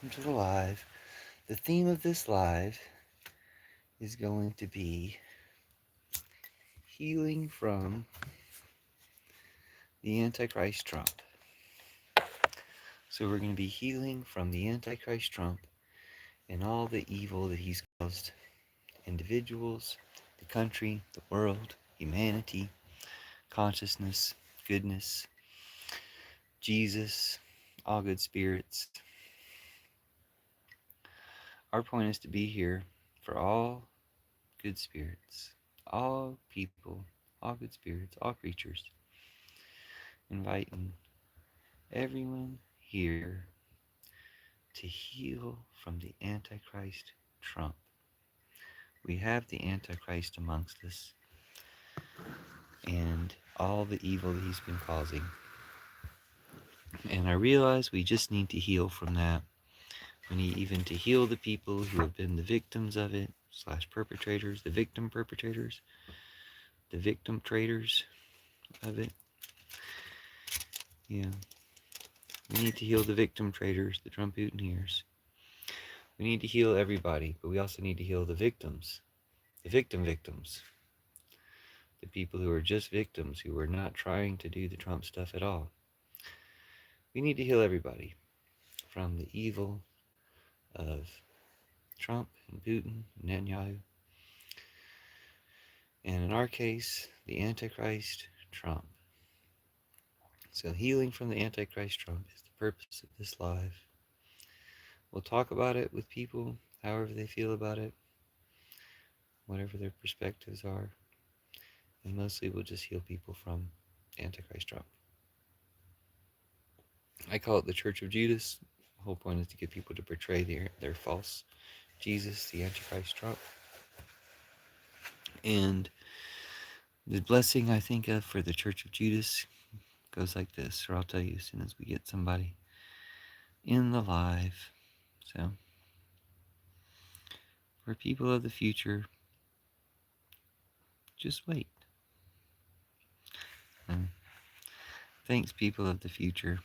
To the live. The theme of this live is going to be healing from the Antichrist Trump. So we're going to be healing from the Antichrist Trump and all the evil that he's caused individuals, the country, the world, humanity, consciousness, goodness, Jesus, all good spirits. Our point is to be here for all good spirits, all people, all good spirits, all creatures, inviting everyone here to heal from the Antichrist Trump. We have the Antichrist amongst us and all the evil that he's been causing. And I realize we just need to heal from that. We need even to heal the people who have been the victims of it, slash perpetrators, the victim perpetrators, the victim traders of it. Yeah. We need to heal the victim traders, the Trump-Putiners. We need to heal everybody, but we also need to heal the victims, the victims, the people who are just victims, who are not trying to do the Trump stuff at all. We need to heal everybody from the evil of Trump and Putin and Netanyahu, and in our case, the Antichrist Trump. So healing from the Antichrist Trump is the purpose of this live. We'll talk about it with people, however they feel about it, whatever their perspectives are, and mostly we'll just heal people from Antichrist Trump. I call it the Church of Judas. The whole point is to get people to portray their false Jesus, the Antichrist Trump. And the blessing I think of for the Church of Judas goes like this, or I'll tell you as soon as we get somebody in the live. So, for people of the future, just wait. And thanks, people of the future,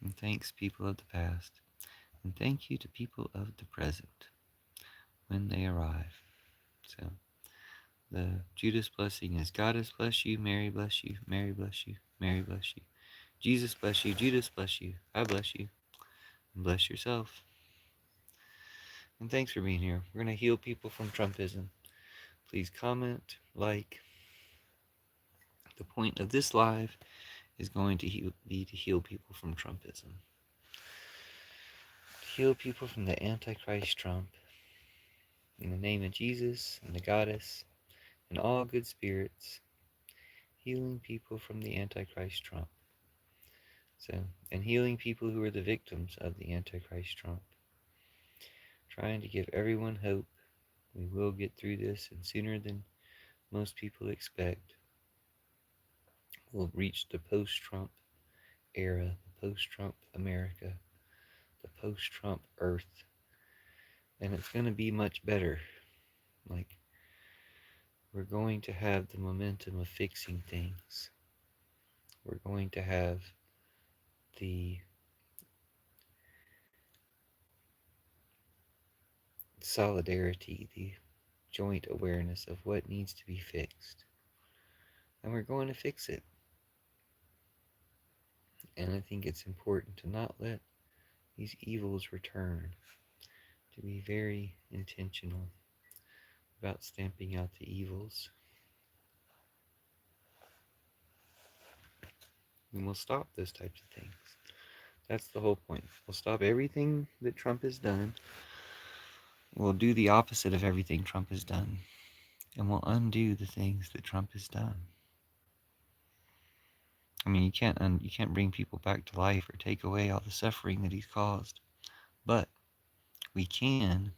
and thanks, people of the past, and thank you to people of the present when they arrive. So, the Judas blessing is God has blessed you, Mary bless you, Mary bless you, Mary bless you. Jesus bless you, Judas bless you, I bless you, and bless yourself. And thanks for being here. We're going to heal people from Trumpism. Please comment, like. The point of this live is going to be to heal people from Trumpism. To heal people from the Antichrist Trump. In the name of Jesus and the Goddess and all good spirits. Healing people from the Antichrist Trump. So, and healing people who are the victims of the Antichrist Trump. Trying to give everyone hope. We will get through this, and sooner than most people expect, we'll reach the post-Trump era, the post-Trump America, the post-Trump Earth. And it's going to be much better. Like, we're going to have the momentum of fixing things. We're going to have the solidarity, the joint awareness of what needs to be fixed. And we're going to fix it. And I think it's important to not let these evils return, to be very intentional about stamping out the evils. And we'll stop those types of things. That's the whole point. We'll stop everything that Trump has done. We'll do the opposite of everything Trump has done. And we'll undo the things that Trump has done. I mean, you can't bring people back to life or take away all the suffering that he's caused. But we can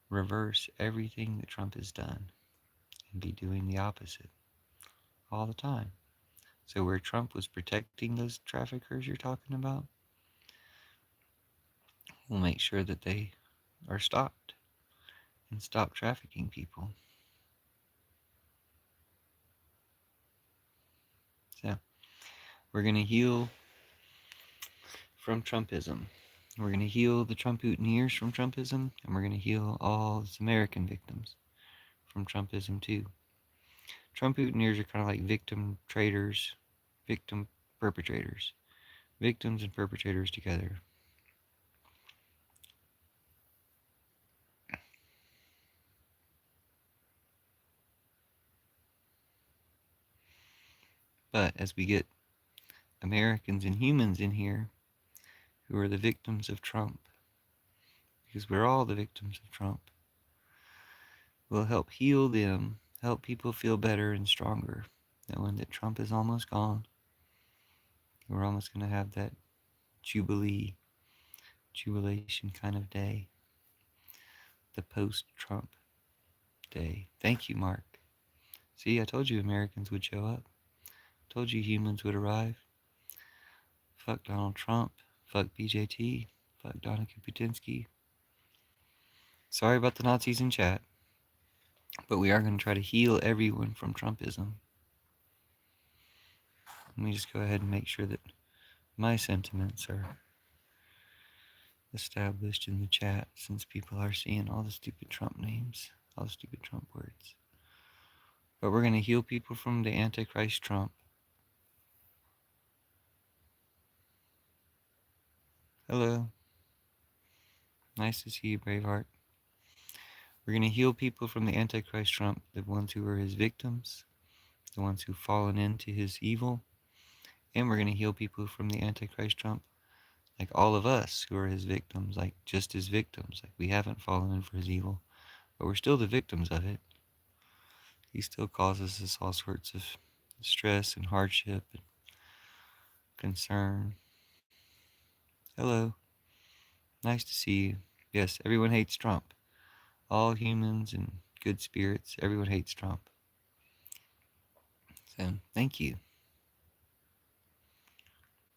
reverse everything that Trump has done and be doing the opposite all the time. So where Trump was protecting those traffickers you're talking about, we'll make sure that they are stopped and stop trafficking people. So we're going to heal from Trumpism. We're going to heal the Trump-Putiners from Trumpism, and we're going to heal all its American victims from Trumpism too. Trump-Putiners are kind of like victim traders, victim perpetrators, victims and perpetrators together. But as we get Americans and humans in here who are the victims of Trump, because we're all the victims of Trump, we'll help heal them, help people feel better and stronger, knowing that Trump is almost gone. We're almost going to have that jubilation kind of day, the post-Trump day. Thank you, Mark. See, I told you Americans would show up. Told you humans would arrive. Fuck Donald Trump. Fuck BJT. Fuck Donna Kuputinsky. Sorry about the Nazis in chat, but we are going to try to heal everyone from Trumpism. Let me just go ahead and make sure that my sentiments are established in the chat, since people are seeing all the stupid Trump names, all the stupid Trump words. But we're going to heal people from the Antichrist Trump. Hello. Nice to see you, Braveheart. We're going to heal people from the Antichrist Trump, the ones who are his victims, the ones who've fallen into his evil. And we're going to heal people from the Antichrist Trump, like all of us who are his victims, like just his victims. Like we haven't fallen in for his evil, but we're still the victims of it. He still causes us all sorts of stress and hardship and concern. Hello. Nice to see you. Yes, everyone hates Trump. All humans and good spirits, everyone hates Trump. So, thank you.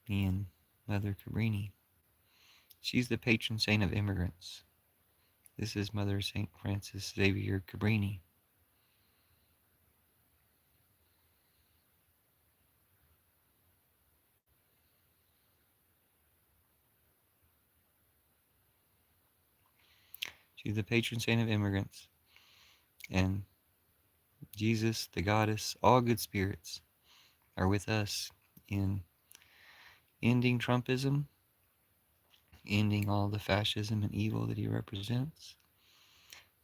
Me and Mother Cabrini. She's the patron saint of immigrants. This is Mother St. Francis Xavier Cabrini. She's the patron saint of immigrants. And Jesus, the goddess, all good spirits are with us in ending Trumpism, ending all the fascism and evil that he represents,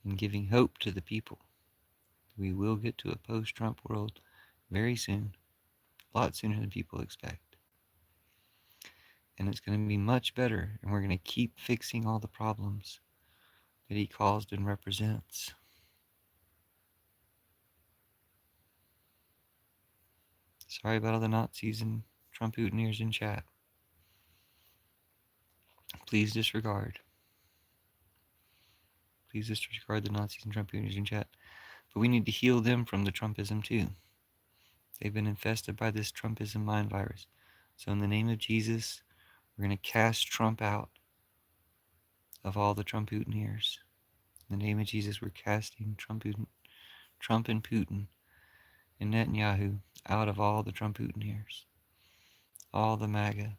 and giving hope to the people. We will get to a post-Trump world very soon, a lot sooner than people expect. And it's going to be much better, and we're going to keep fixing all the problems that he caused and represents. Sorry about all the Nazis and Trump-Putiners in chat. Please disregard. Please disregard the Nazis and Trump-Putiners in chat. But we need to heal them from the Trumpism too. They've been infested by this Trumpism mind virus. So in the name of Jesus, we're going to cast Trump out of all the Trump-Putiners. In the name of Jesus, we're casting Trump and Putin and Netanyahu out of all the Trump-Putiners. All the MAGA.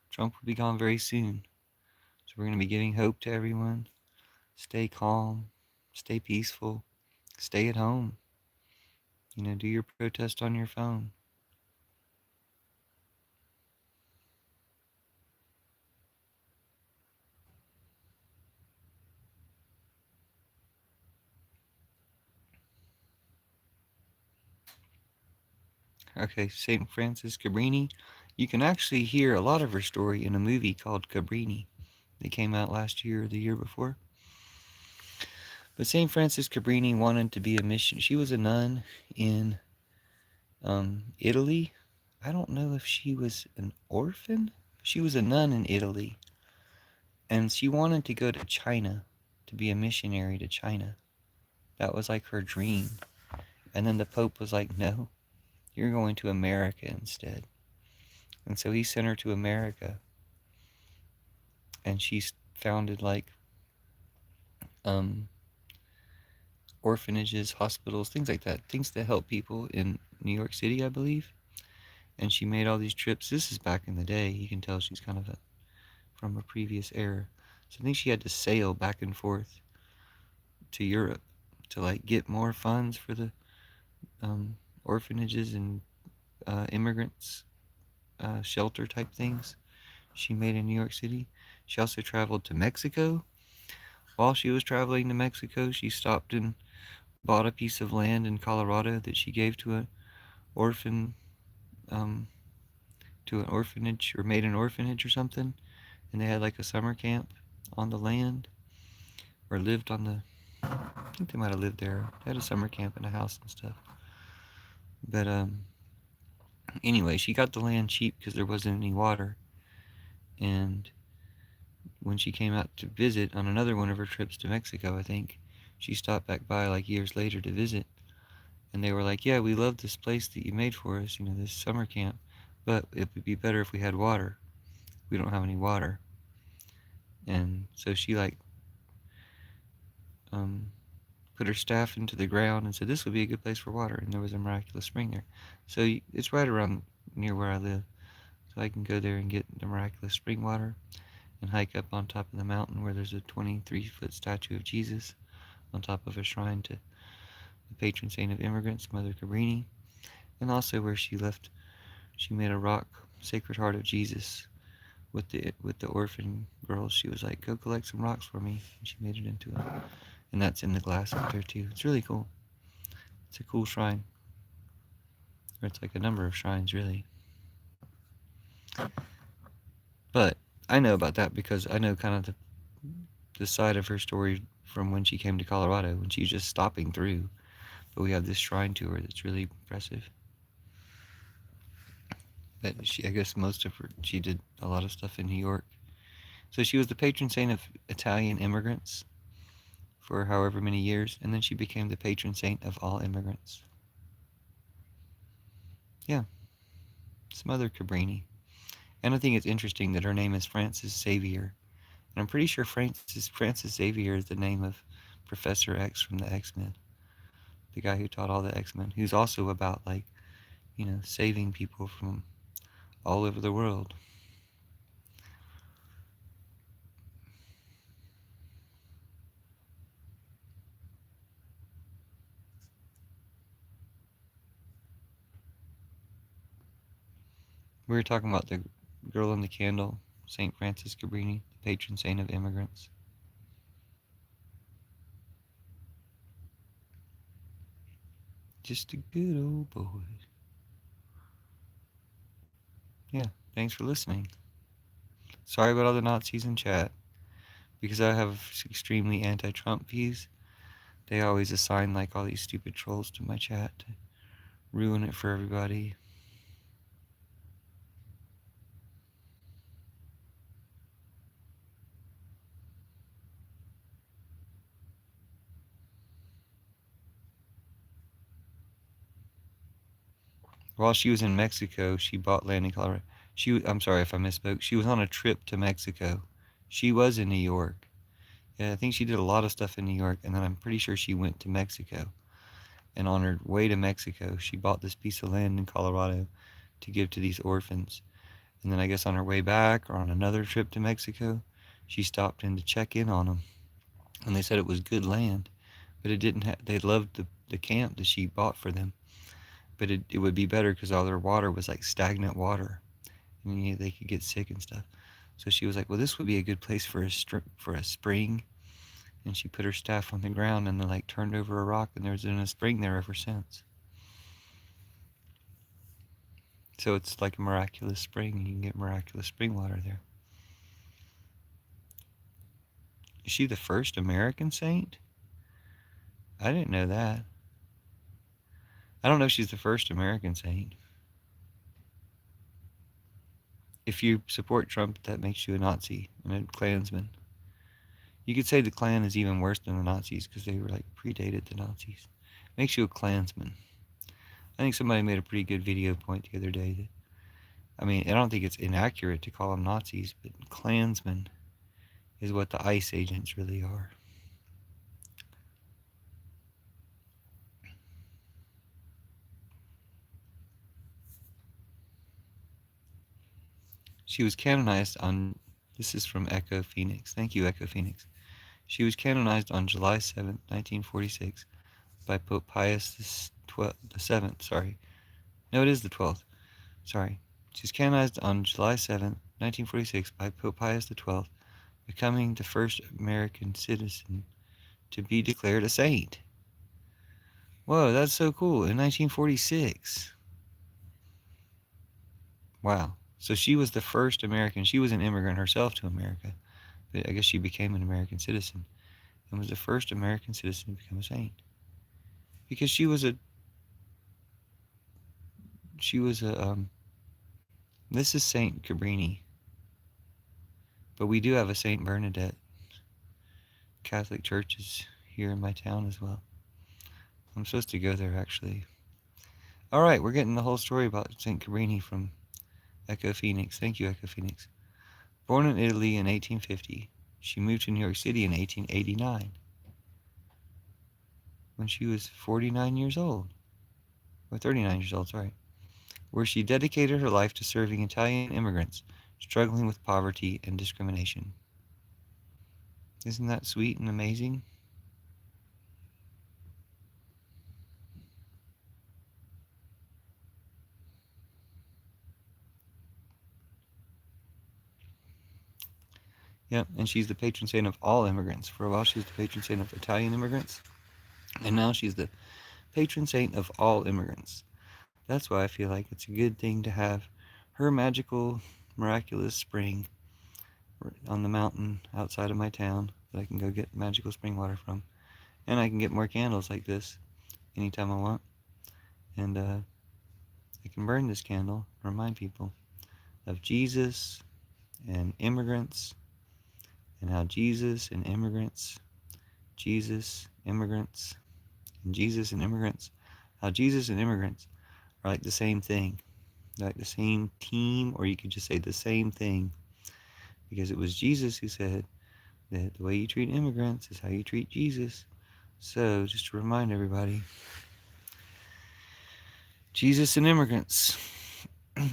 Trump will be gone very soon. So we're going to be giving hope to everyone. Stay calm. Stay peaceful. Stay at home. Do your protest on your phone. Okay, St. Francis Cabrini. You can actually hear a lot of her story in a movie called Cabrini that came out last year or the year before. But St. Francis Cabrini wanted to be a mission. She was a nun in Italy. I don't know if she was an orphan. She was a nun in Italy. And she wanted to go to China, to be a missionary to China. That was like her dream. And then the Pope was like, no, you're going to America instead. And so he sent her to America. And she founded like orphanages, hospitals, things like that, things to help people in New York City, I believe. And she made all these trips. This is back in the day. You can tell she's kind of from a previous era. So I think she had to sail back and forth to Europe to like get more funds for the orphanages and immigrants shelter type things she made in New York City. She also traveled to Mexico. While she was traveling to Mexico, she stopped and bought a piece of land in Colorado that she gave to an orphan, um, to an orphanage, or made an orphanage or something. And they had like a summer camp on the land, or lived on the. I think they might have lived there. They had a summer camp and a house and stuff. But anyway, she got the land cheap because there wasn't any water. And when she came out to visit on another one of her trips to Mexico, I think, she stopped back by like years later to visit. And they were like, yeah, we love this place that you made for us, this summer camp, but it would be better if we had water. We don't have any water. And so she like put her staff into the ground and said, this would be a good place for water. And there was a miraculous spring there. So it's right around near where I live. So I can go there and get the miraculous spring water and hike up on top of the mountain where there's a 23-foot statue of Jesus on top of a shrine to the patron saint of immigrants, Mother Cabrini. And also where she made a rock, Sacred Heart of Jesus, with the orphan girls. She was like, go collect some rocks for me. And she made it into it. And that's in the glass up there too. It's really cool. It's a cool shrine. Or it's like a number of shrines, really. But I know about that because I know kind of the side of her story from when she came to Colorado, when she was just stopping through. But we have this shrine to her that's really impressive. But I guess she did a lot of stuff in New York. So she was the patron saint of Italian immigrants for however many years, and then she became the patron saint of all immigrants. Yeah, it's Mother Cabrini. And I think it's interesting that her name is Frances Xavier. And I'm pretty sure Francis Xavier is the name of Professor X from the X-Men. The guy who taught all the X-Men, who's also about like, saving people from all over the world. We were talking about the girl in the candle, St. Frances Cabrini, the patron saint of immigrants. Just a good old boy. Yeah, thanks for listening. Sorry about all the Nazis in chat. Because I have extremely anti-Trump views, they always assign like all these stupid trolls to my chat to ruin it for everybody. While she was in Mexico, she bought land in Colorado. I'm sorry if I misspoke. She was on a trip to Mexico. She was in New York. Yeah, I think she did a lot of stuff in New York, and then I'm pretty sure she went to Mexico. And on her way to Mexico, she bought this piece of land in Colorado to give to these orphans. And then I guess on her way back or on another trip to Mexico, she stopped in to check in on them. And they said it was good land, but it didn't have, they loved the camp that she bought for them. But it would be better because all their water was like stagnant water. And they could get sick and stuff. So she was like, well, this would be a good place for a spring. And she put her staff on the ground and then like turned over a rock, and there's been a spring there ever since. So it's like a miraculous spring, and you can get miraculous spring water there. Is she the first American saint? I didn't know that. I don't know if she's the first American saint. If you support Trump, that makes you a Nazi and a Klansman. You could say the Klan is even worse than the Nazis because they were like predated the Nazis. Makes you a Klansman. I think somebody made a pretty good video point the other day that, I don't think it's inaccurate to call them Nazis, but Klansmen is what the ICE agents really are. She was canonized on, this is from Echo Phoenix. Thank you, Echo Phoenix. She was canonized on July 7th, 1946 by Pope Pius the 7th, sorry. No, it is the 12th. Sorry. She was canonized on July 7th, 1946 by Pope Pius the 12th, becoming the first American citizen to be declared a saint. Whoa, that's so cool. In 1946. Wow. So she was the first American. She was an immigrant herself to America, but I guess she became an American citizen and was the first American citizen to become a saint. Because this is Saint Cabrini, but we do have a Saint Bernadette. Catholic churches here in my town as well. I'm supposed to go there actually. All right, we're getting the whole story about Saint Cabrini from Echo Phoenix. Thank you, Echo Phoenix. Born in Italy in 1850, she moved to New York City in 1889 when she was 49 years old, or 39 years old, sorry, where she dedicated her life to serving Italian immigrants struggling with poverty and discrimination. Isn't that sweet and amazing? Yep, and she's the patron saint of all immigrants. For a while, she was the patron saint of Italian immigrants, and now she's the patron saint of all immigrants. That's why I feel like it's a good thing to have her magical, miraculous spring on the mountain outside of my town that I can go get magical spring water from. And I can get more candles like this anytime I want. And I can burn this candle and remind people of Jesus and immigrants, and how Jesus and immigrants, Jesus, immigrants, and Jesus and immigrants, how Jesus and immigrants are like the same thing. They're like the same team, or you could just say the same thing. Because it was Jesus who said that the way you treat immigrants is how you treat Jesus. So, just to remind everybody, Jesus and immigrants,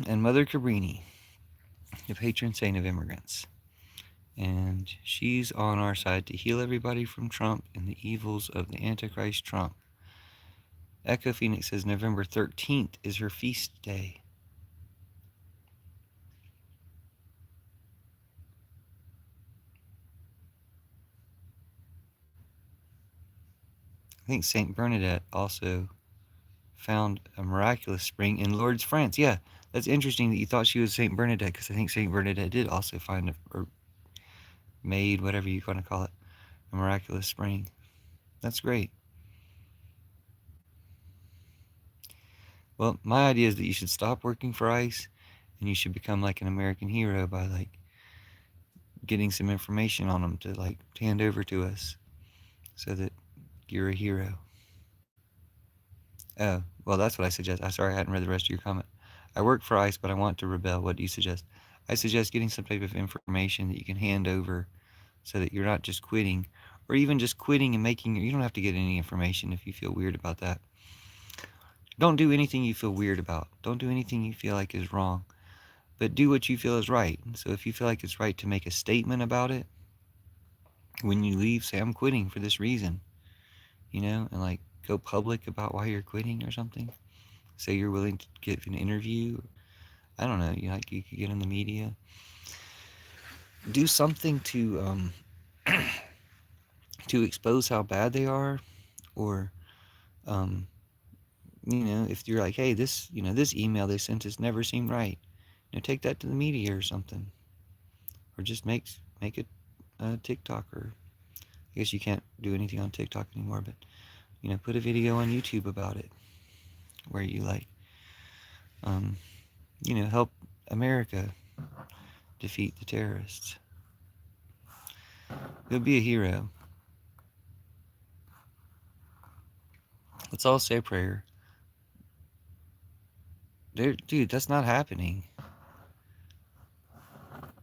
and Mother Cabrini, the patron saint of immigrants. And she's on our side to heal everybody from Trump and the evils of the Antichrist Trump. Echo Phoenix says November 13th is her feast day. I think Saint Bernadette also found a miraculous spring in Lourdes, France. Yeah, that's interesting that you thought she was Saint Bernadette, because I think Saint Bernadette did also find or made, whatever you want to call it, a miraculous spring. That's great. Well, my idea is that you should stop working for ICE and you should become like an American hero by like getting some information on them to like hand over to us so that you're a hero. Oh, well, that's what I suggest. I'm sorry I hadn't read the rest of your comment. I work for ICE, but I want to rebel. What do you suggest? I suggest getting some type of information that you can hand over so that you're not just quitting, or even just quitting and making, you don't have to get any information if you feel weird about that. Don't do anything you feel weird about. Don't do anything you feel like is wrong, but do what you feel is right. So if you feel like it's right to make a statement about it, when you leave, say, I'm quitting for this reason, and like go public about why you're quitting or something. Say you're willing to give an interview. I don't know, you could get in the media. Do something to to expose how bad they are, or if you're like, hey, this email they sent us never seemed right, take that to the media or something, or just make it TikTok, or I guess you can't do anything on TikTok anymore, but put a video on YouTube about it where you help America defeat the terrorists. You'll be a hero. Let's all say a prayer. Dude, that's not happening.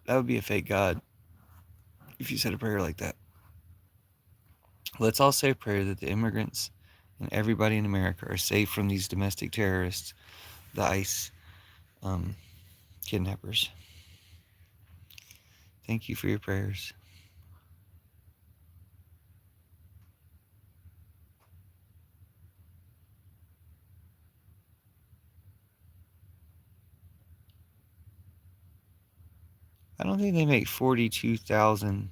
That would be a fake God if you said a prayer like that. Let's all say a prayer that the immigrants and everybody in America are safe from these domestic terrorists, the ICE kidnappers. Thank you for your prayers. I don't think they make 42,000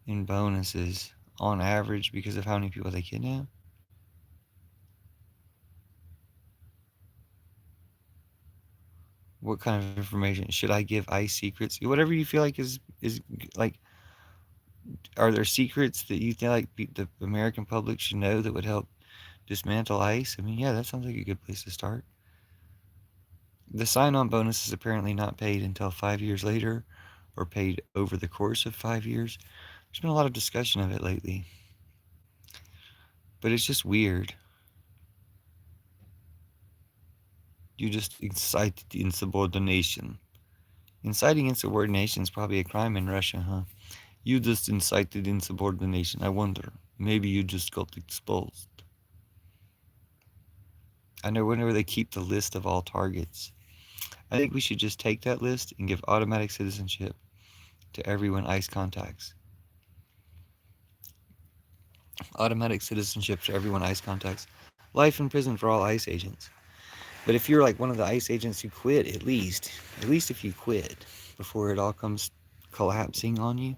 in bonuses on average because of how many people they kidnap. What kind of information should I give ICE secrets? Whatever you feel like is like. Are there secrets that you think like the American public should know that would help dismantle ICE? I mean, yeah, that sounds like a good place to start. The sign-on bonus is apparently not paid until 5 years later, or paid over the course of 5 years. There's been a lot of discussion of it lately, but it's just weird. You just incited insubordination. Inciting insubordination is probably a crime in Russia, huh? You just incited insubordination. I wonder. Maybe you just got exposed. I know whenever they keep the list of all targets. I think we should just take that list and give automatic citizenship to everyone ICE contacts. Automatic citizenship to everyone ICE contacts. Life in prison for all ICE agents. But if you're like one of the ICE agents who quit, at least if you quit before it all comes collapsing on you,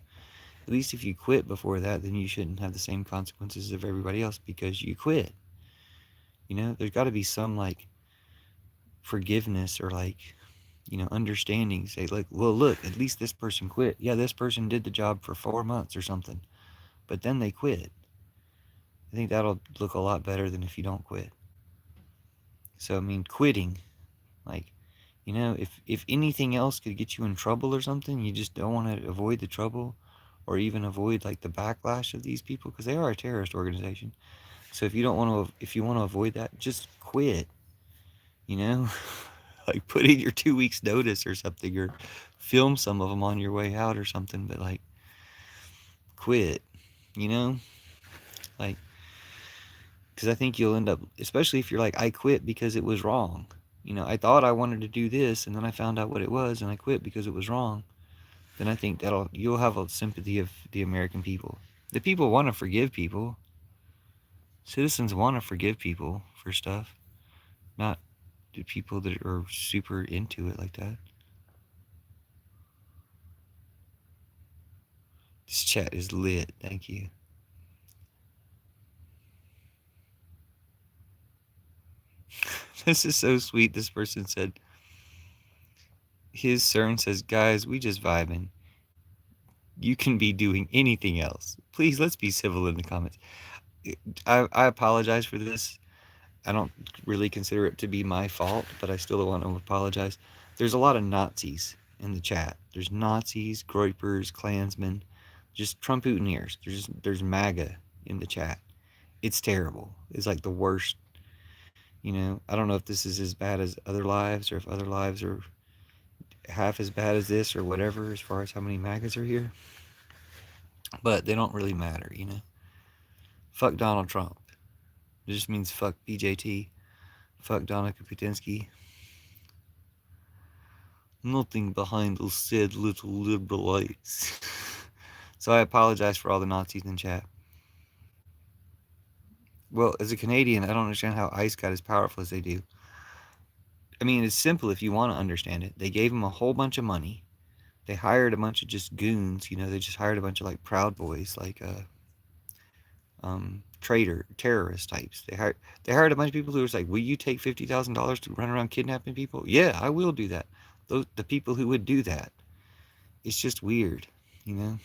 at least if you quit before that, then you shouldn't have the same consequences of everybody else because you quit. You know, there's got to be some like forgiveness or like, you know, understanding. Say like, well, look, at least this person quit. Yeah, this person did the job for 4 months or something, but then they quit. I think that'll look a lot better than if you don't quit. So I mean, quitting, like, you know, if anything else could get you in trouble or something, you just don't want to avoid the trouble, or even avoid like the backlash of these people because they are a terrorist organization. So if you want to avoid that, just quit. You know, like put in your 2 weeks notice or something, or film some of them on your way out or something. But like, quit. You know, like, because I think you'll end up, especially if you're like, I quit because it was wrong. You know, I thought I wanted to do this, and then I found out what it was, and I quit because it was wrong. Then I think you'll have a sympathy of the American people. The people want to forgive people. Citizens want to forgive people for stuff, not the people that are super into it like that. This chat is lit. Thank you. This is so sweet. This person said, his CERN says, guys, we just vibing. You can be doing anything else. Please, let's be civil in the comments. I apologize for this. I don't really consider it to be my fault, but I still want to apologize. There's a lot of Nazis in the chat. There's Nazis, Groypers, Klansmen, just Trump-Utineers. There's MAGA in the chat. It's terrible. It's like the worst. You know, I don't know if this is as bad as other lives, or if other lives are half as bad as this, or whatever, as far as how many MAGAs are here. But they don't really matter, you know. Fuck Donald Trump. It just means fuck BJT. Fuck Donica Putinsky. Nothing behind those said little liberal lights. So I apologize for all the Nazis in chat. Well, as a Canadian, I don't understand how ICE got as powerful as they do. I mean, it's simple if you want to understand it. They gave them a whole bunch of money. They hired a bunch of just goons. You know, they just hired a bunch of like Proud Boys, like terrorist types. They hired a bunch of people who was like, "Will you take $50,000 to run around kidnapping people?" Yeah, I will do that. The people who would do that. It's just weird, you know.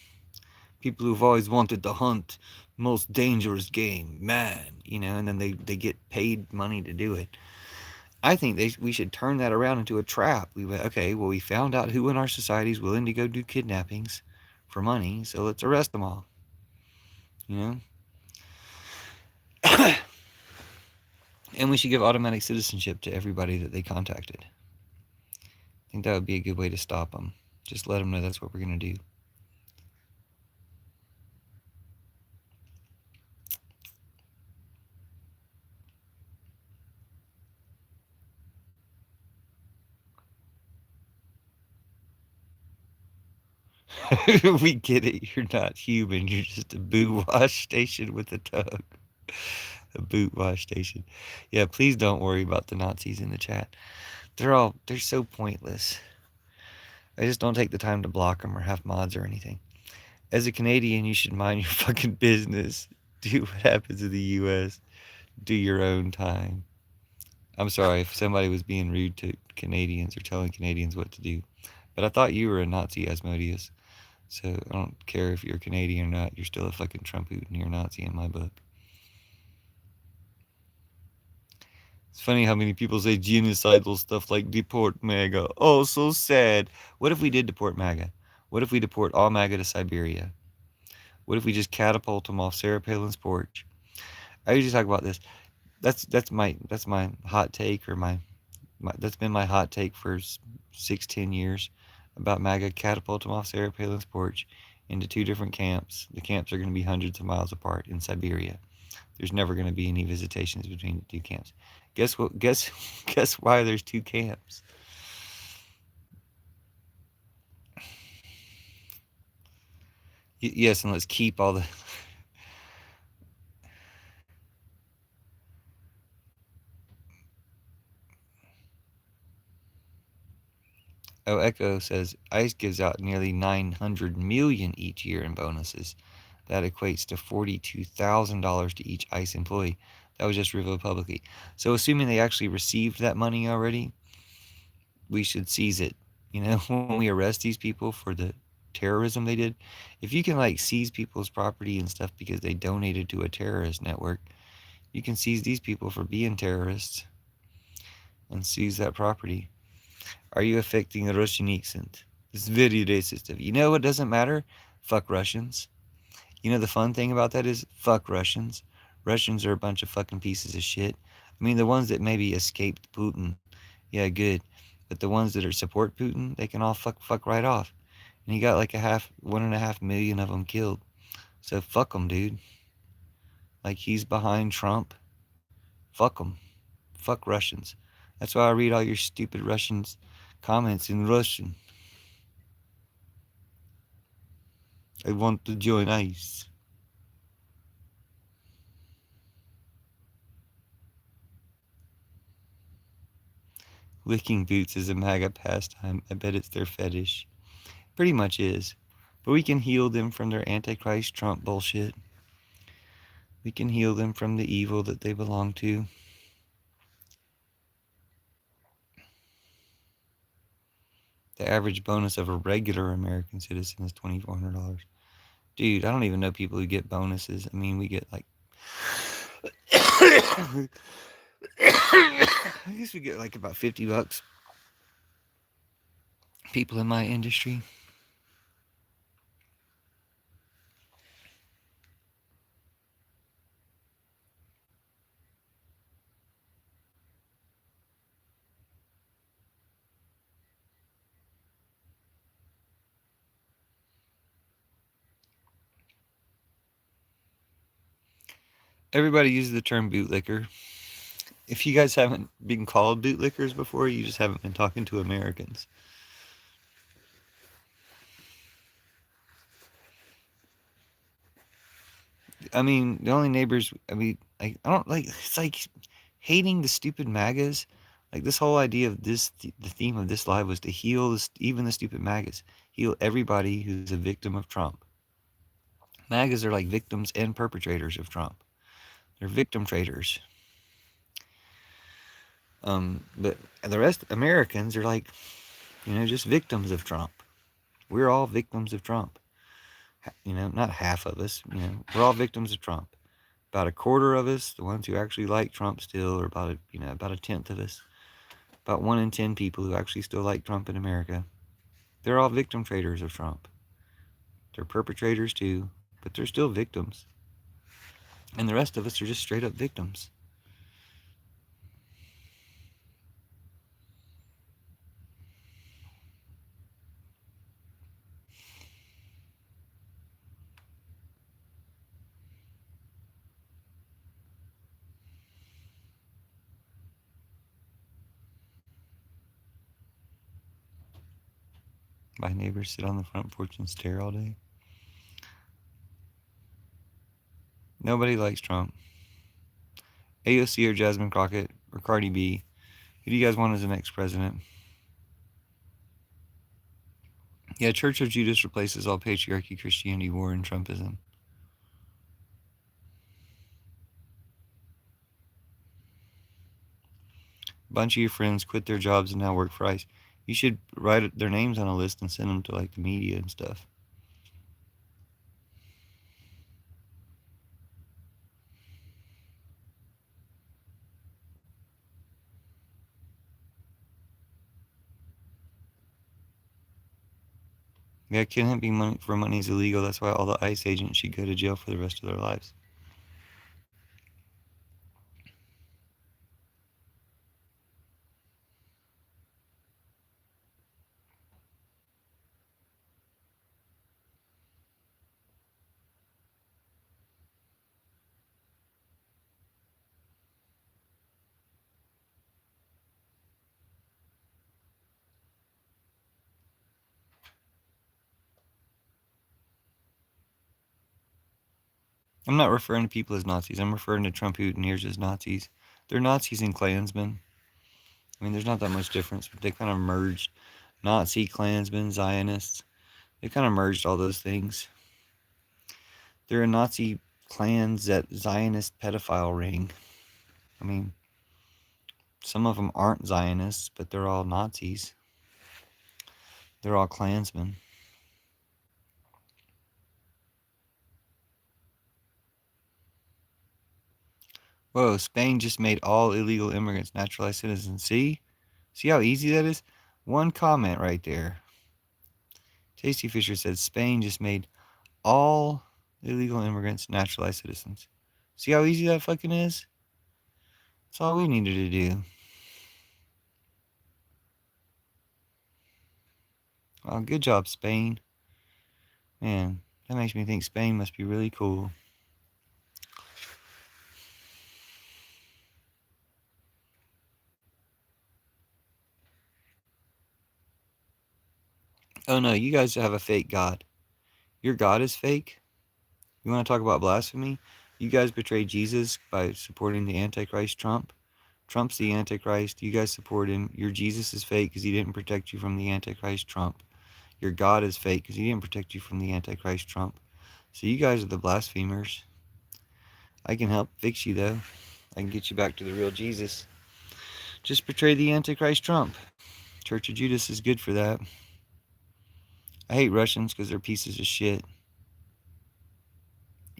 People who've always wanted to hunt most dangerous game, man, you know, and then they get paid money to do it. I think we should turn that around into a trap. We went, okay, well, we found out who in our society is willing to go do kidnappings for money, so let's arrest them all, you know. And we should give automatic citizenship to everybody that they contacted. I think that would be a good way to stop them. Just let them know that's what we're going to do. We get it. You're not human. You're just a boot wash station with a tug. A boot wash station. Yeah, please don't worry about the Nazis in the chat. They're so pointless. I just don't take the time to block them or have mods or anything. As a Canadian, you should mind your fucking business. Do what happens in the U.S. Do your own time. I'm sorry if somebody was being rude to Canadians or telling Canadians what to do. But I thought you were a Nazi, Asmodeus. So I don't care if you're Canadian or not. You're still a fucking Trump-Putin. You're a Nazi in my book. It's funny how many people say genocidal stuff like deport MAGA. Oh, so sad. What if we did deport MAGA? What if we deport all MAGA to Siberia? What if we just catapult them off Sarah Palin's porch? I usually talk about this. That's my hot take, or my that's been my hot take for 6-10 years about MAGA. Catapult them off Sarah Palin's porch into 2 different camps. The camps are going to be hundreds of miles apart in Siberia. There's never going to be any visitations between the 2 camps. Guess what? Guess why there's 2 camps? Yes, and let's keep all the. Oh, Echo says ICE gives out nearly 900 million each year in bonuses. That equates to $42,000 to each ICE employee. That was just revealed publicly. So assuming they actually received that money already, we should seize it. You know, when we arrest these people for the terrorism they did, if you can like seize people's property and stuff because they donated to a terrorist network, you can seize these people for being terrorists and seize that property. Are you affecting the Russian accent? It's very racist of you. You know what doesn't matter? Fuck Russians. You know the fun thing about that is fuck Russians. Russians are a bunch of fucking pieces of shit. I mean, the ones that maybe escaped Putin, yeah, good. But the ones that are support Putin, they can all fuck right off. And he got like 1.5 million of them killed. So fuck them, dude. Like he's behind Trump. Fuck them. Fuck Russians. That's why I read all your stupid Russians comments in Russian. I want to join ICE. Licking boots is a MAGA pastime. I bet it's their fetish. Pretty much is. But we can heal them from their Antichrist Trump bullshit. We can heal them from the evil that they belong to. The average bonus of a regular American citizen is $2,400. Dude, I don't even know people who get bonuses. I mean, we get like... I guess we get like about $50. People in my industry. Everybody uses the term bootlicker. If you guys haven't been called bootlickers before, you just haven't been talking to Americans. I mean, the only neighbors, I mean, I don't like, it's like hating the stupid MAGAs. Like this whole idea of this, the theme of this live was to heal even the stupid MAGAs. Heal everybody who's a victim of Trump. MAGAs are like victims and perpetrators of Trump. They're victim traders. But the rest, Americans are like, you know, just victims of Trump. We're all victims of Trump. You know, not half of us, you know, we're all victims of Trump. About a quarter of us, the ones who actually like Trump still, or about a tenth of us. About 1 in 10 people who actually still like Trump in America. They're all victim traders of Trump. They're perpetrators too, but they're still victims. And the rest of us are just straight up victims. My neighbors sit on the front porch and stare all day. Nobody likes Trump. AOC or Jasmine Crockett or Cardi B. Who do you guys want as the next president? Yeah, Church of Judas replaces all patriarchy, Christianity, war, and Trumpism. A bunch of your friends quit their jobs and now work for ICE. You should write their names on a list and send them to like the media and stuff. Yeah, kidnapping money for money is illegal. That's why all the ICE agents should go to jail for the rest of their lives. I'm not referring to people as Nazis. I'm referring to Trump Hooteniers as Nazis. They're Nazis and Klansmen. I mean, there's not that much difference, but they kind of merged Nazi, Klansmen, Zionists. They kind of merged all those things. They're a Nazi Klan Zionist pedophile ring. I mean, some of them aren't Zionists, but they're all Nazis. They're all Klansmen. Whoa, Spain just made all illegal immigrants naturalized citizens. See? See how easy that is? One comment right there. Tasty Fisher said Spain just made all illegal immigrants naturalized citizens. See how easy that fucking is? That's all we needed to do. Well, good job, Spain. Man, that makes me think Spain must be really cool. Oh no, you guys have a fake God. Your God is fake? You want to talk about blasphemy? You guys betrayed Jesus by supporting the Antichrist Trump. Trump's the Antichrist. You guys support him. Your Jesus is fake because he didn't protect you from the Antichrist Trump. Your God is fake because he didn't protect you from the Antichrist Trump. So you guys are the blasphemers. I can help fix you though. I can get you back to the real Jesus. Just betray the Antichrist Trump. Church of Judas is good for that. I hate Russians because they're pieces of shit.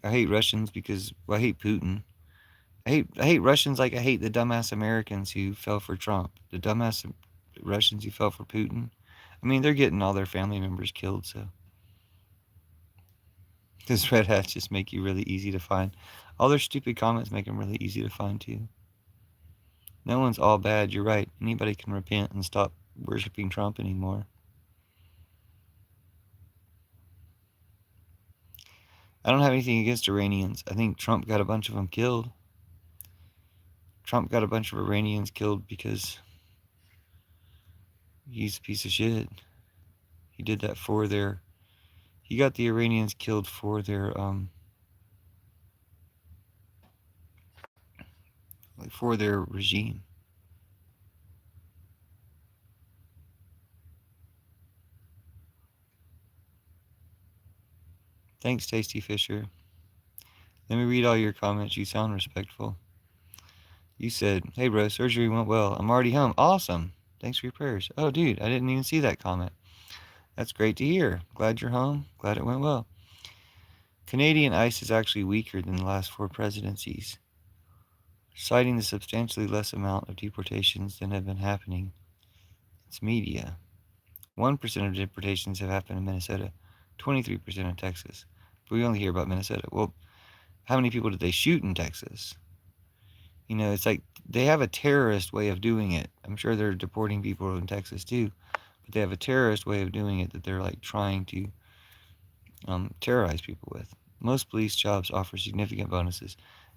I hate Russians because, well, I hate Putin. I hate Russians like I hate the dumbass Americans who fell for Trump. The dumbass Russians who fell for Putin. I mean, they're getting all their family members killed, so. Those red hats just make you really easy to find. All their stupid comments make them really easy to find, too. No one's all bad, you're right. Anybody can repent and stop worshiping Trump anymore. I don't have anything against Iranians. I think Trump got a bunch of them killed. Trump got a bunch of Iranians killed because he's a piece of shit. He did that for their... He got the Iranians killed for their, for their regime. Thanks, Tasty Fisher. Let me read all your comments. You sound respectful. You said, hey bro, surgery went well. I'm already home. Awesome. Thanks for your prayers. Oh dude, I didn't even see that comment. That's great to hear. Glad you're home. Glad it went well. Canadian ICE is actually weaker than the last 4 presidencies, citing the substantially less amount of deportations than have been happening. It's media. 1% of deportations have happened in Minnesota, 23% in Texas. But we only hear about Minnesota. Well, how many people did they shoot in Texas? You know, it's like they have a terrorist way of doing it. I'm sure they're deporting people in Texas too, but they have a terrorist way of doing it that they're like trying to terrorize people with. Most police jobs offer significant bonuses.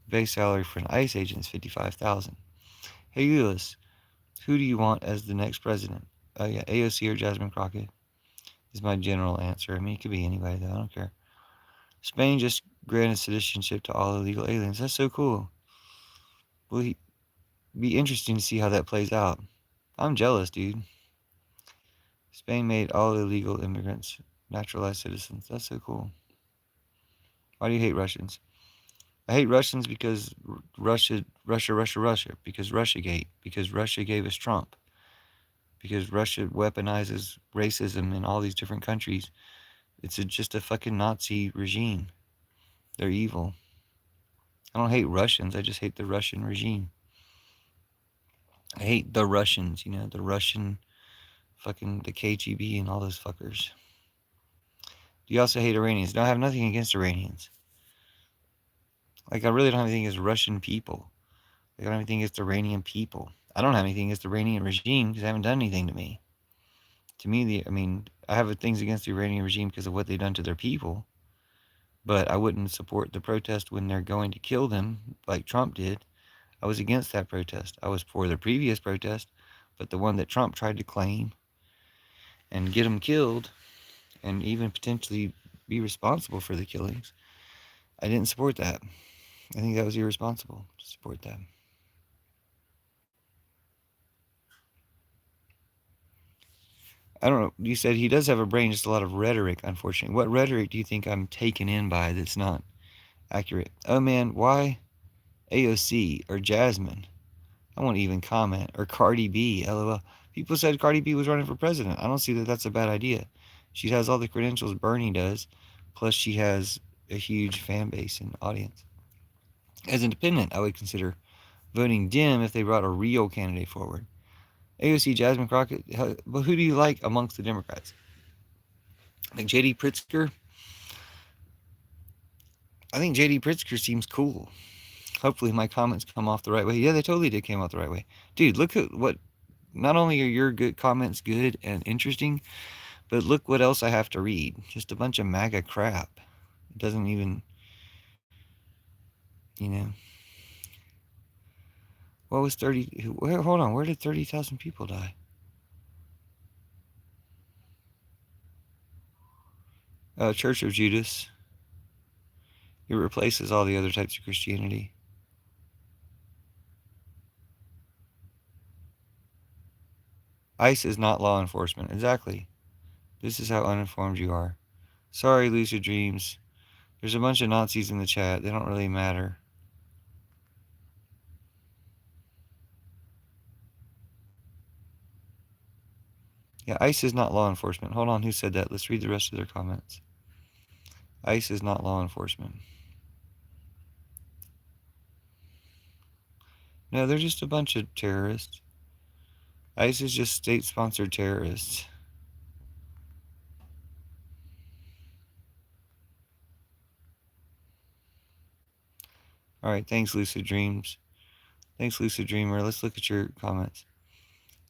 Base salary for an ICE agent is $55,000. Hey, Ulyss, who do you want as the next president? Oh yeah, AOC or Jasmine Crockett? is my general answer. I mean, it could be anybody, though. I don't care. Spain just granted citizenship to all illegal aliens. That's so cool. Will be interesting to see how that plays out. I'm jealous, dude. Spain made all illegal immigrants naturalized citizens. That's so cool. Why do you hate Russians? I hate Russians because Russia, because Russiagate, because Russia gave us Trump, because Russia weaponizes racism in all these different countries. It's just a fucking Nazi regime. They're evil. I don't hate Russians. I just hate the Russian regime. I hate the Russians, the Russian fucking the KGB and all those fuckers. Do you also hate Iranians? No, I have nothing against Iranians. Like, I really don't have anything against Russian people. Like, I don't have anything against Iranian people. I don't have anything against the Iranian regime because they haven't done anything to me. To me, I have things against the Iranian regime because of what they've done to their people. But I wouldn't support the protest when they're going to kill them like Trump did. I was against that protest. I was for the previous protest, but the one that Trump tried to claim and get them killed and even potentially be responsible for the killings, I didn't support that. I think that was irresponsible to support that. I don't know. You said he does have a brain, just a lot of rhetoric, unfortunately. What rhetoric do you think I'm taken in by that's not accurate? Oh man, why AOC or Jasmine? I won't even comment. Or Cardi B, LOL. People said Cardi B was running for president. I don't see that that's a bad idea. She has all the credentials Bernie does, plus she has a huge fan base and audience. As independent, I would consider voting Dem if they brought a real candidate forward. AOC, Jasmine Crockett, but who do you like amongst the Democrats? Like J.D. Pritzker? I think J.D. Pritzker seems cool. Hopefully my comments come off the right way. Yeah, they totally did come off the right way. Dude, look at what... Not only are your good comments good and interesting, but look what else I have to read. Just a bunch of MAGA crap. It doesn't even... What was 30... Hold on, where did 30,000 people die? Church of Judas. It replaces all the other types of Christianity. ICE is not law enforcement. Exactly. This is how uninformed you are. Sorry, lucid dreams. There's a bunch of Nazis in the chat. They don't really matter. Yeah, ICE is not law enforcement. Hold on, who said that? Let's read the rest of their comments. ICE is not law enforcement. No, they're just a bunch of terrorists. ICE is just state-sponsored terrorists. Alright, thanks, Lucid Dreams. Thanks, Lucid Dreamer. Let's look at your comments.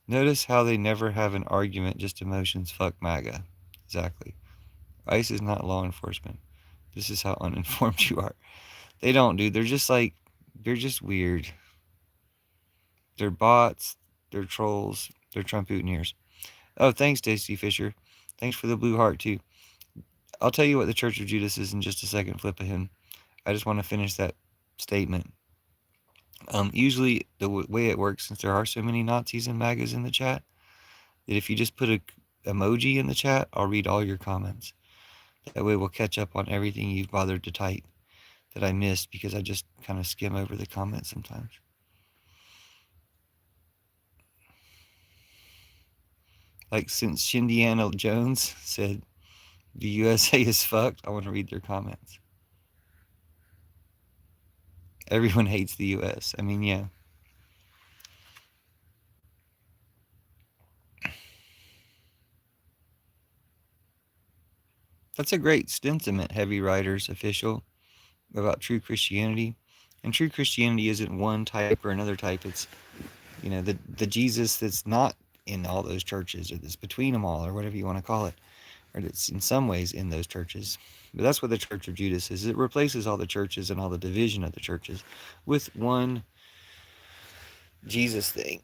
Notice how they never have an argument, just emotions. Fuck MAGA. Exactly. ICE is not law enforcement. This is how uninformed you are. They don't, dude. They're just weird. They're bots. They're trolls. They're Trump Trump-Utineers. Oh, thanks, Daisy Fisher. Thanks for the blue heart, too. I'll tell you what the Church of Judas is in just a second, flip of him. I just want to finish that statement. Usually, the way it works, since there are so many Nazis and MAGAs in the chat, that if you just put a emoji in the chat, I'll read all your comments. That way we'll catch up on everything you've bothered to type that I missed because I just kind of skim over the comments sometimes. Like, since Shindiana Jones said the USA is fucked, I want to read their comments. Everyone hates the US. I mean, yeah. That's a great sentiment, Heavy Riders official, about true Christianity. And true Christianity isn't one type or another type. It's, the Jesus that's not in all those churches, or that's between them all, or whatever you want to call it, or that's in some ways in those churches. But that's what the Church of Judas is. It replaces all the churches and all the division of the churches with one Jesus thing.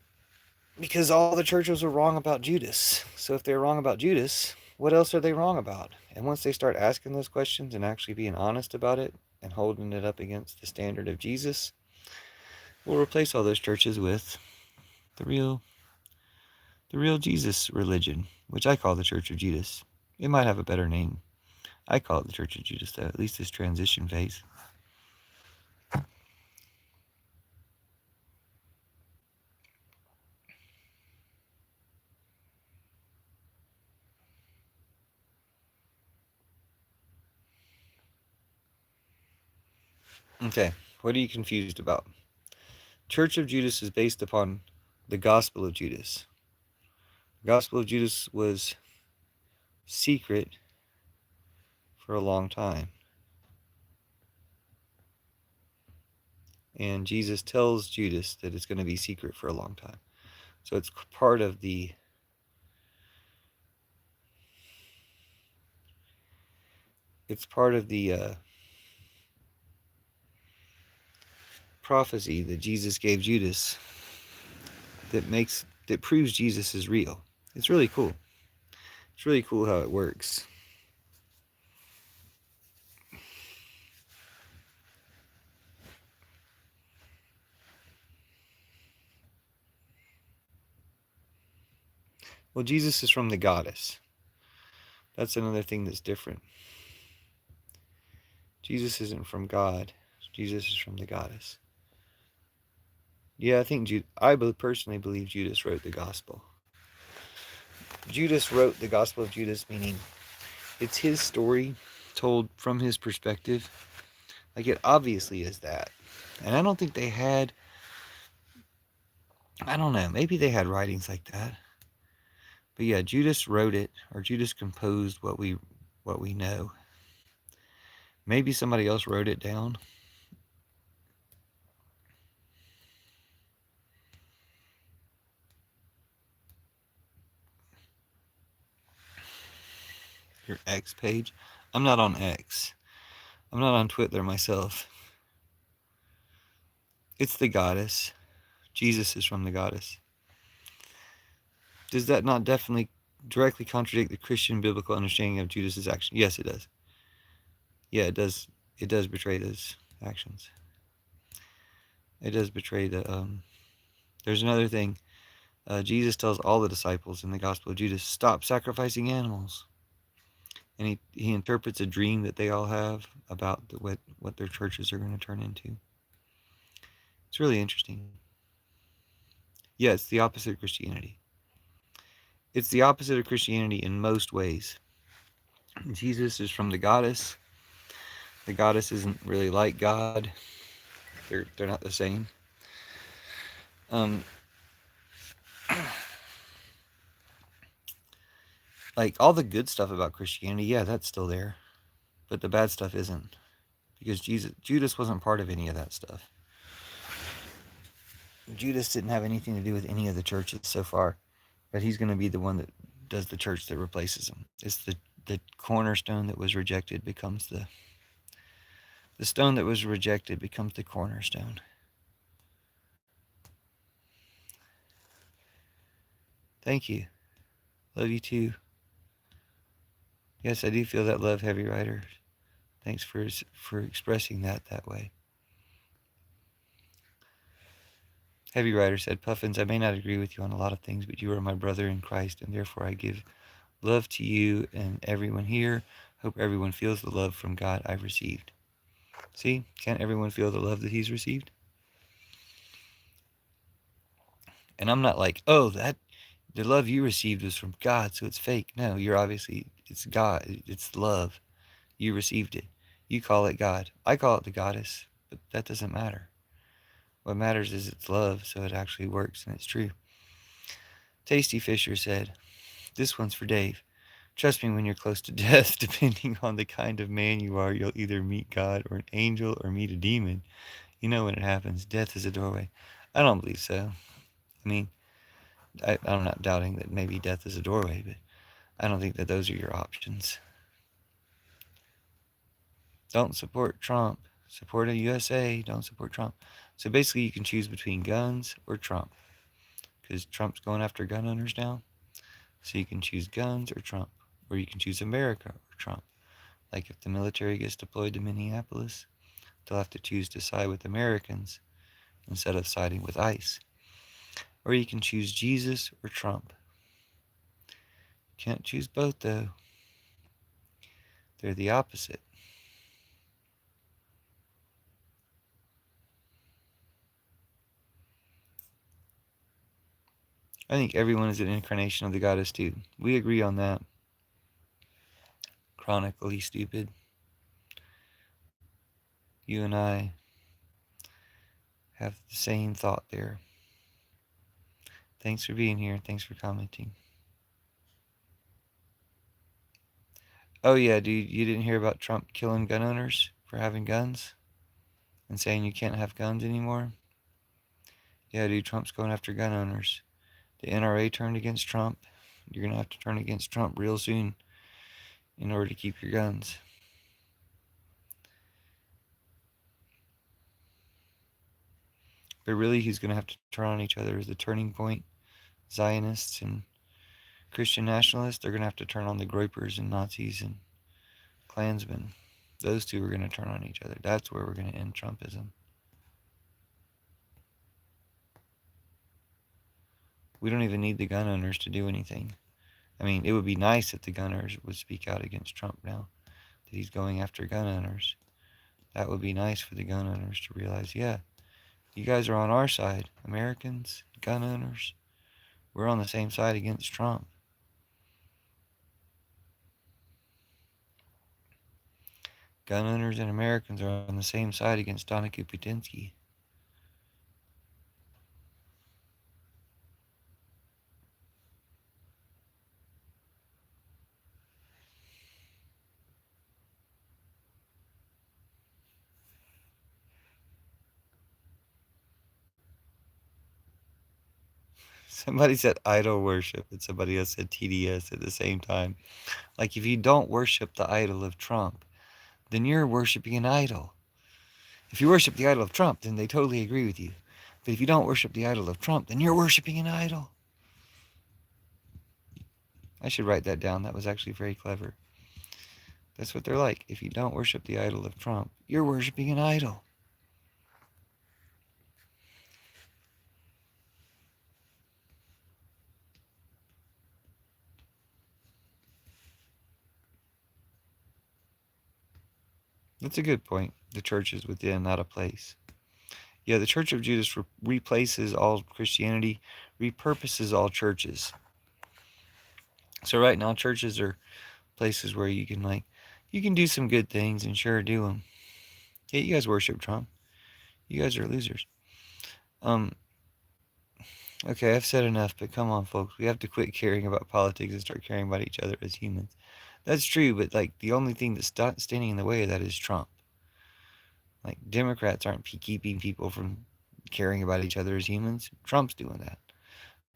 Because all the churches were wrong about Judas. So if they're wrong about Judas, what else are they wrong about? And once they start asking those questions and actually being honest about it and holding it up against the standard of Jesus, we'll replace all those churches with the real Jesus religion, which I call the Church of Judas. It might have a better name. I call it the Church of Judas, though, at least this transition phase. Okay, what are you confused about? Church of Judas is based upon the Gospel of Judas. The Gospel of Judas was secret for a long time. And Jesus tells Judas that it's going to be secret for a long time. So it's part of the prophecy that Jesus gave Judas that proves Jesus is real. It's really cool. It's really cool how it works. Well, Jesus is from the goddess. That's another thing that's different. Jesus isn't from God. Jesus is from the goddess. Yeah, I personally believe Judas wrote the gospel. Judas wrote the Gospel of Judas, meaning it's his story told from his perspective. Like, it obviously is that. And I don't think they had, I don't know, maybe they had writings like that. But yeah, Judas wrote it, or Judas composed what we know. Maybe somebody else wrote it down. Your X page. I'm not on X. I'm not on Twitter myself. It's the goddess. Jesus is from the goddess. Does that not definitely directly contradict the Christian biblical understanding of Judas's action? Yes, it does. Yeah, it does. It does betray those actions. It does betray the. There's another thing. Jesus tells all the disciples in the Gospel of Judas, stop sacrificing animals. And he interprets a dream that they all have about what their churches are going to turn into. It's really interesting. Yeah, it's the opposite of Christianity. It's the opposite of Christianity in most ways. Jesus is from the goddess. The goddess isn't really like God. They're not the same. Like, all the good stuff about Christianity, yeah, that's still there. But the bad stuff isn't. Because Judas wasn't part of any of that stuff. Judas didn't have anything to do with any of the churches so far. But he's going to be the one that does the church that replaces him. It's the cornerstone that was rejected becomes the stone that was rejected becomes the cornerstone. Thank you. Love you too. Yes, I do feel that love, Heavy Rider. Thanks for expressing that way. Heavy Rider said, Puffins, I may not agree with you on a lot of things, but you are my brother in Christ, and therefore I give love to you and everyone here. Hope everyone feels the love from God I've received. See? Can't everyone feel the love that he's received? And I'm not like, oh, the love you received was from God, so it's fake. No, it's God. It's love. You received it. You call it God. I call it the goddess, but that doesn't matter. What matters is it's love, so it actually works and it's true. Tasty Fisher said, this one's for Dave. Trust me, when you're close to death, depending on the kind of man you are, you'll either meet God or an angel or meet a demon. You know when it happens. Death is a doorway. I don't believe so. I mean, I'm not doubting that maybe death is a doorway, but I don't think that those are your options. Don't support Trump. Support a USA. Don't support Trump. So basically, you can choose between guns or Trump, because Trump's going after gun owners now. So you can choose guns or Trump. Or you can choose America or Trump. Like if the military gets deployed to Minneapolis, they'll have to choose to side with Americans instead of siding with ICE. Or you can choose Jesus or Trump. Can't choose both though. They're the opposite. I think everyone is an incarnation of the goddess too. We agree on that. Chronically stupid. You and I have the same thought there. Thanks for being here. Thanks for commenting. Oh yeah, dude, you didn't hear about Trump killing gun owners for having guns? And saying you can't have guns anymore? Yeah, dude, Trump's going after gun owners. The NRA turned against Trump. You're going to have to turn against Trump real soon in order to keep your guns. But really, he's going to have to turn on each other as the turning point. Zionists and Christian nationalists, they're going to have to turn on the Groypers and Nazis and Klansmen. Those two are going to turn on each other. That's where we're going to end Trumpism. We don't even need the gun owners to do anything. I mean, it would be nice if the gun owners would speak out against Trump now that he's going after gun owners. That would be nice for the gun owners to realize, yeah, you guys are on our side, Americans, gun owners. We're on the same side against Trump. Gun owners and Americans are on the same side against Donna Kuputinsky. Somebody said idol worship and somebody else said TDS at the same time. Like if you don't worship the idol of Trump, then you're worshiping an idol. If you worship the idol of Trump, then they totally agree with you. But if you don't worship the idol of Trump, then you're worshiping an idol. I should write that down. That was actually very clever. That's what they're like. If you don't worship the idol of Trump, you're worshiping an idol. That's a good point. The church is within, not a place. Yeah, the Church of Judas replaces all Christianity, repurposes all churches. So right now, churches are places where you can do some good things and sure do them. Yeah, you guys worship Trump. You guys are losers. Okay, I've said enough, but come on, folks. We have to quit caring about politics and start caring about each other as humans. That's true, but like the only thing that's standing in the way of that is Trump. Like Democrats aren't keeping people from caring about each other as humans. Trump's doing that.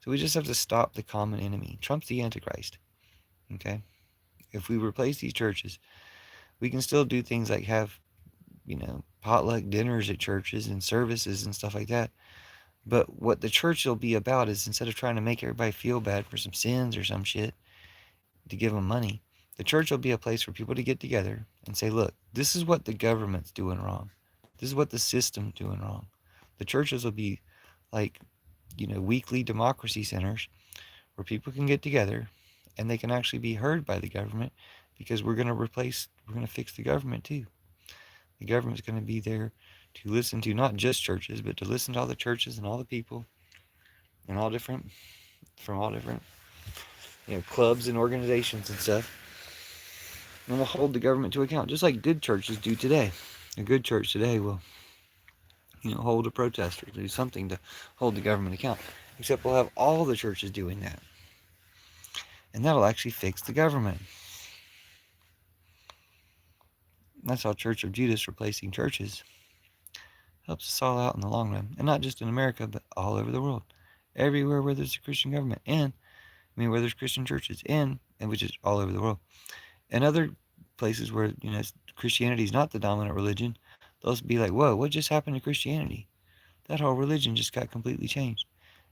So we just have to stop the common enemy. Trump's the Antichrist. Okay? If we replace these churches, we can still do things like have, potluck dinners at churches and services and stuff like that. But what the church will be about is instead of trying to make everybody feel bad for some sins or some shit to give them money, the church will be a place for people to get together and say, look, this is what the government's doing wrong. This is what the system's doing wrong. The churches will be like, weekly democracy centers where people can get together and they can actually be heard by the government because we're going to fix the government too. The government's going to be there to listen to not just churches, but to listen to all the churches and all the people and from all different, clubs and organizations and stuff. And we'll hold the government to account, just like good churches do today. A good church today will, hold a protest or do something to hold the government account. Except we'll have all the churches doing that. And that'll actually fix the government. That's how Church of Judas replacing churches helps us all out in the long run. And not just in America, but all over the world. Everywhere where there's a Christian government. Where there's Christian churches. And which is all over the world. And other places where, Christianity is not the dominant religion, they'll be like, whoa, what just happened to Christianity? That whole religion just got completely changed.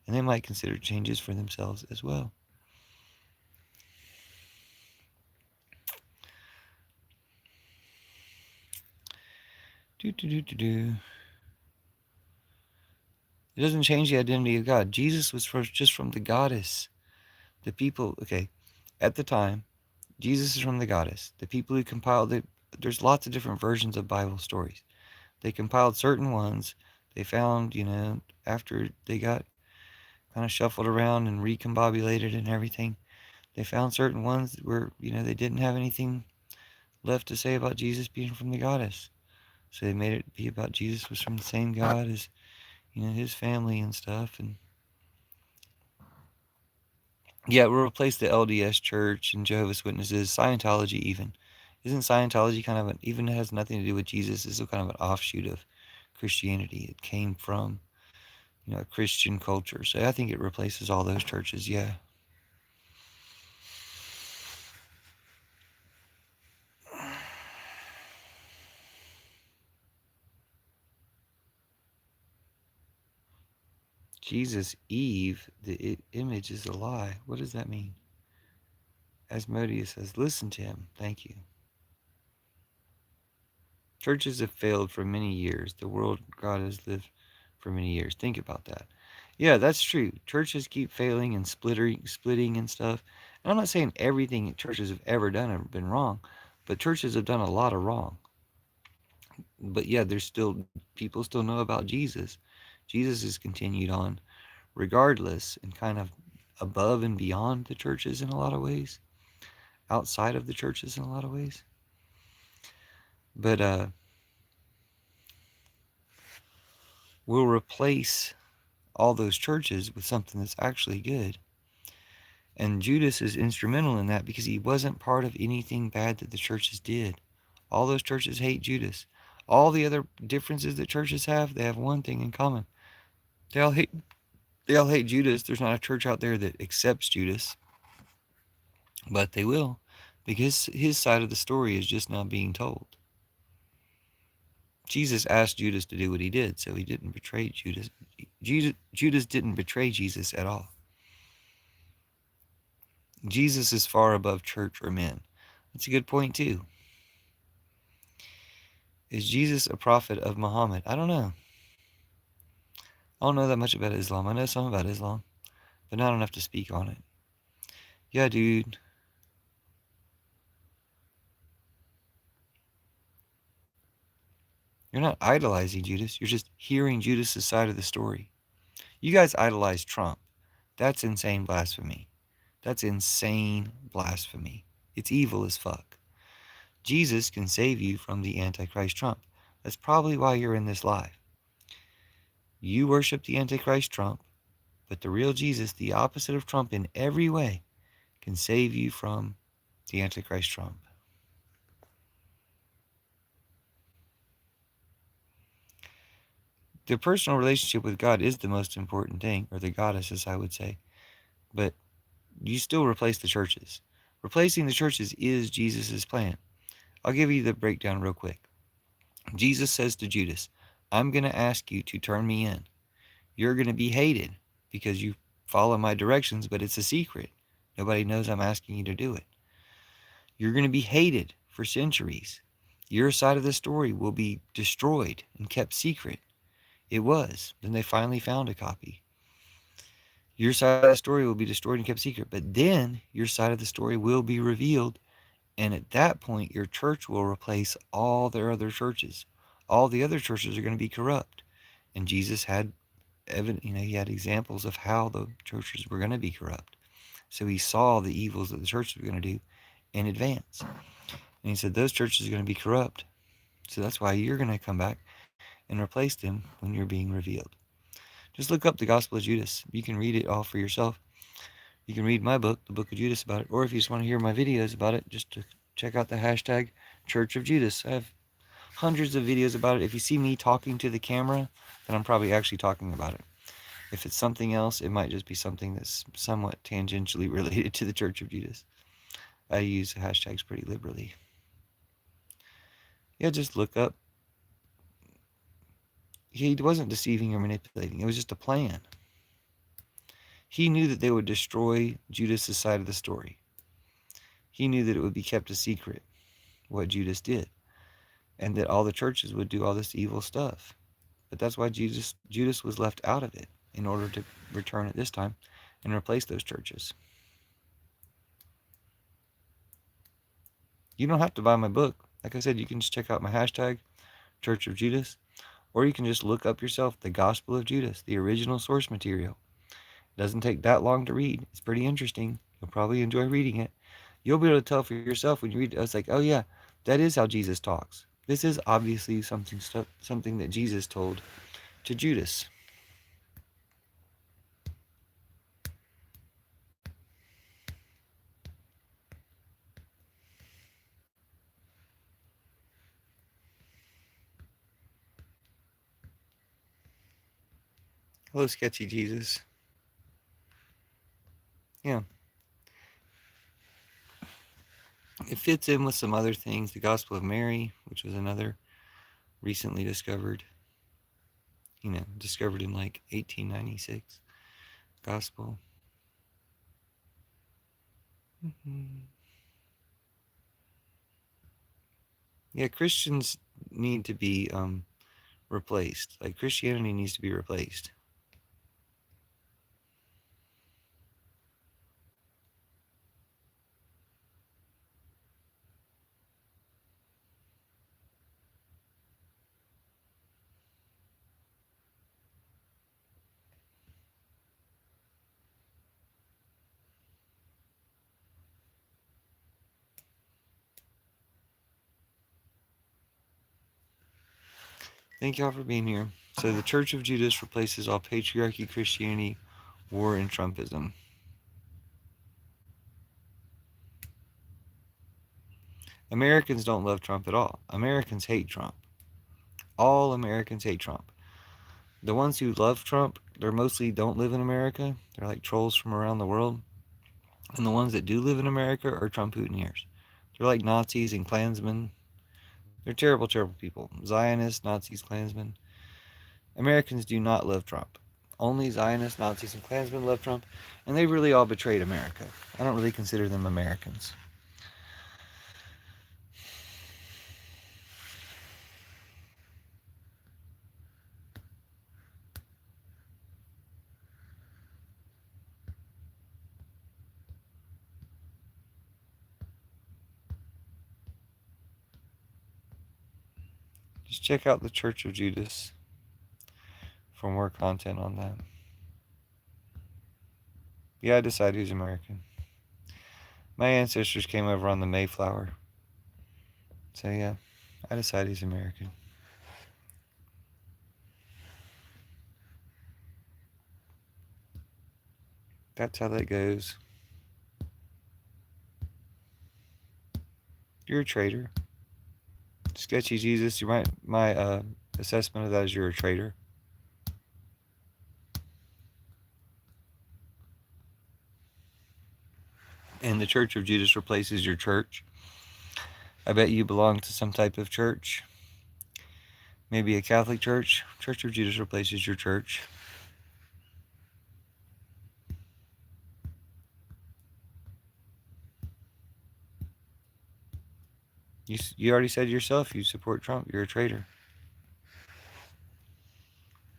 And they might consider changes for themselves as well. It doesn't change the identity of God. Jesus was just from the goddess. The people, okay, at the time, Jesus is from the goddess. The people who compiled it, there's lots of different versions of Bible stories. They compiled certain ones. They found, after they got kind of shuffled around and recombobulated and everything, they found certain ones where, they didn't have anything left to say about Jesus being from the goddess. So they made it be about Jesus was from the same God as, his family and stuff. And yeah, we'll replace the LDS Church and Jehovah's Witnesses, Scientology even. Isn't Scientology kind of even has nothing to do with Jesus? It's kind of an offshoot of Christianity. It came from, a Christian culture. So I think it replaces all those churches, yeah. Jesus, Eve, the image is a lie. What does that mean? Asmodeus says, listen to him. Thank you. Churches have failed for many years. The world God has lived for many years. Think about that. Yeah, that's true. Churches keep failing and splitting and stuff. And I'm not saying everything churches have ever done have been wrong, but churches have done a lot of wrong. But yeah, there's still people still know about Jesus. Jesus has continued on regardless and kind of above and beyond the churches in a lot of ways, outside of the churches in a lot of ways. But we'll replace all those churches with something that's actually good. And Judas is instrumental in that because he wasn't part of anything bad that the churches did. All those churches hate Judas. All the other differences that churches have, they have one thing in common. They all hate Judas. There's not a church out there that accepts Judas, but they will, because his side of the story is just now being told. Jesus asked Judas to do what he did, so he didn't betray Judas. Judas didn't betray Jesus at all. Jesus is far above church or men. That's a good point too. Is Jesus a prophet of Muhammad? I don't know. I don't know that much about Islam. I know some about Islam, but not enough to speak on it. Yeah, dude. You're not idolizing Judas. You're just hearing Judas's side of the story. You guys idolize Trump. That's insane blasphemy. That's insane blasphemy. It's evil as fuck. Jesus can save you from the Antichrist Trump. That's probably why you're in this live. You worship the Antichrist Trump, but the real Jesus, the opposite of Trump in every way, can save you from the Antichrist Trump. The personal relationship with God is the most important thing, or the goddess, as I would say. But you still replace the churches. Replacing the churches is Jesus' plan. I'll give you the breakdown real quick. Jesus says to Judas, I'm going to ask you to turn me in. You're going to be hated because you follow my directions, but it's a secret. Nobody knows I'm asking you to do it. You're going to be hated for centuries. Your side of the story will be destroyed and kept secret. It was. Then they finally found a copy. Your side of the story will be destroyed and kept secret. But then your side of the story will be revealed. And at that point, your church will replace all their other churches. All the other churches are going to be corrupt. And Jesus had he had examples of how the churches were going to be corrupt. So he saw the evils that the churches were going to do in advance. And he said, those churches are going to be corrupt. So that's why you're going to come back and replace them when you're being revealed. Just look up the Gospel of Judas. You can read it all for yourself. You can read my book, the Book of Judas, about it. Or if you just want to hear my videos about it, just to check out the hashtag Church of Judas. I have hundreds of videos about it. If you see me talking to the camera, then I'm probably actually talking about it. If it's something else, it might just be something that's somewhat tangentially related to the Church of Judas. I use hashtags pretty liberally. Yeah, just look up. He wasn't deceiving or manipulating. It was just a plan. He knew that they would destroy Judas' side of the story. He knew that it would be kept a secret, what Judas did. and that all the churches would do all this evil stuff. But that's why Judas was left out of it in order to return at this time and replace those churches. You don't have to buy my book. Like I said, you can just check out my hashtag, Church of Judas, or you can just look up yourself the Gospel of Judas, the original source material. It doesn't take that long to read. It's pretty interesting. You'll probably enjoy reading it. You'll be able to tell for yourself when you read it. It's like, oh yeah, that is how Jesus talks. This is obviously something that Jesus told to Judas. Hello, Sketchy Jesus. Yeah. It fits in with some other things. The Gospel of Mary, which was another recently discovered, discovered in like 1896 gospel. Yeah, Christians need to be replaced. Like Christianity needs to be replaced. Thank y'all for being here. So the Church of Judas replaces all patriarchy, Christianity, war, and Trumpism. Americans don't love Trump at all. Americans hate Trump. All Americans hate Trump. The ones who love Trump, they're mostly don't live in America. They're like trolls from around the world. And the ones that do live in America are Trump Putiners. They're like Nazis and Klansmen. They're terrible, terrible people. Zionists, Nazis, Klansmen. Americans do not love Trump. Only Zionists, Nazis, and Klansmen love Trump, and they really all betrayed America. I don't really consider them Americans. Just check out the Church of Judas for more content on that. Yeah, I decide who's American. My ancestors came over on the Mayflower. So yeah, I decide who's American. That's how that goes. You're a traitor. Sketchy Jesus, my assessment of that is you're a traitor. And the Church of Judas replaces your church. I bet you belong to some type of church. Maybe a Catholic church. Church of Judas replaces your church. You already said yourself you support Trump. You're a traitor.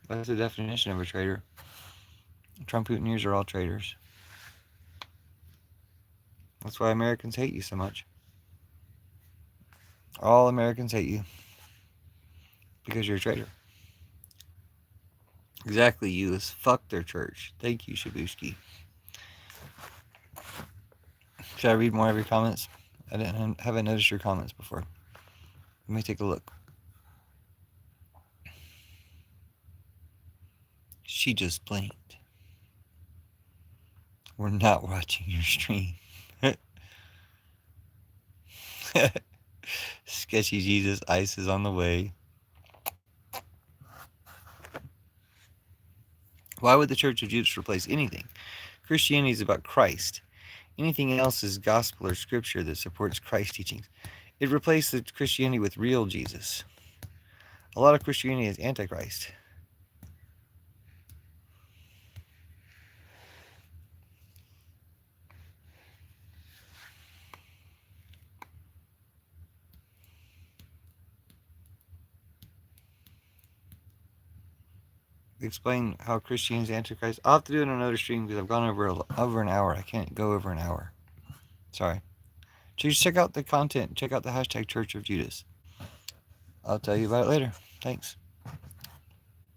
That's the definition of a traitor. Trump Putiners are all traitors. That's why Americans hate you so much. All Americans hate you. Because you're a traitor. Exactly, Euless. Fuck their church. Thank you, Shabushki. Should I read more of your comments? Haven't noticed your comments before. Let me take a look. She just blinked. We're not watching your stream. Sketchy Jesus, ice is on the way. Why would the Church of Judas replace anything? Christianity is about Christ. Anything else is gospel or scripture that supports Christ's teachings. It replaced the Christianity with real Jesus. A lot of Christianity is Antichrist. explain how Christianity is Antichrist. I'll have to do it on another stream because I've gone over an hour. I can't go over an hour. Sorry. Just check out the content. Check out the hashtag Church of Judas. I'll tell you about it later. Thanks.